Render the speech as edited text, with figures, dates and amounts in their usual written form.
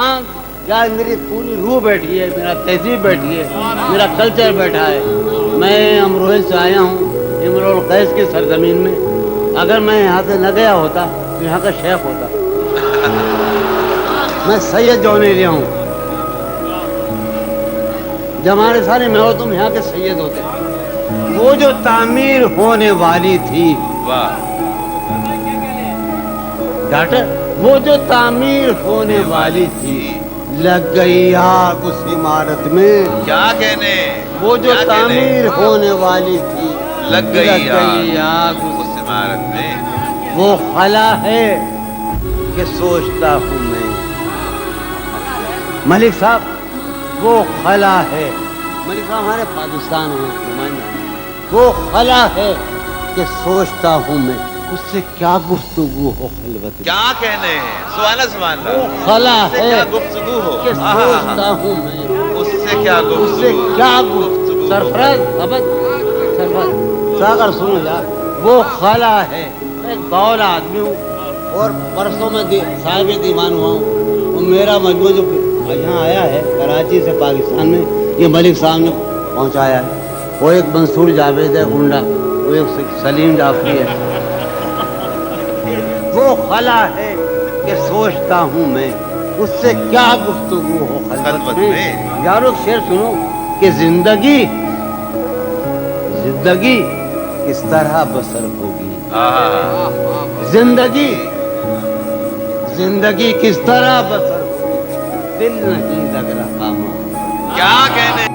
یار میری پوری روح بیٹھی ہے، میرا تہذیب بیٹھی ہے، میرا کلچر بیٹھا ہے. میں امروہے سے آیا ہوں، امرؤ القیس کی سرزمین میں. اگر میں یہاں سے نہ گیا ہوتا تو یہاں کا شیخ ہوتا. میں سید جو نہیں لیا ہوں. جب ہمارے سارے میں ہو تم یہاں کے سید ہوتے. وہ جو تعمیر ہونے والی تھی، ڈاکٹر، وہ جو تعمیر ہونے والی تھی لگ گئی آگ اس عمارت میں. کیا کہنے؟ وہ جو تعمیر ہونے والی تھی لگ گئی آگ اس عمارت میں. وہ خلا ہے کہ سوچتا ہوں میں. ملک صاحب وہ خلا ہے. ملک صاحب ہمارے پاکستان ہیں نمائندہ. وہ خلا ہے کہ سوچتا ہوں میں اس سے کیا گفتگو ہو خلوت. کیا کہنے؟ سبحان اللہ. وہ خلا ہے کیا گفتگو ہو کہ سوچتا ہوں میں اس سے کیا اس گفتگو سے کیا گفتگو. سرفراز ابد سرفراز ساگر سنو یار. وہ خلا ہے. میں ایک باول آدمی ہوں اور برسوں میں صاحب دیوان ہوا ہوں. اور میرا مجموعہ جو یہاں آیا ہے کراچی سے پاکستان میں، یہ ملک صاحب نے پہنچایا ہے. وہ ایک منصور جاوید ہے گنڈا، وہ ایک سلیم جعفری ہے. وہ خلا ہے کہ سوچتا ہوں میں اس سے کیا گفتگو ہو خلوت میں. یارو ایک شعر سنو کہ زندگی کس طرح بسر ہوگی. زندگی کس طرح بسر ہوگی، دل نہیں لگ رہا. کیا کہنے؟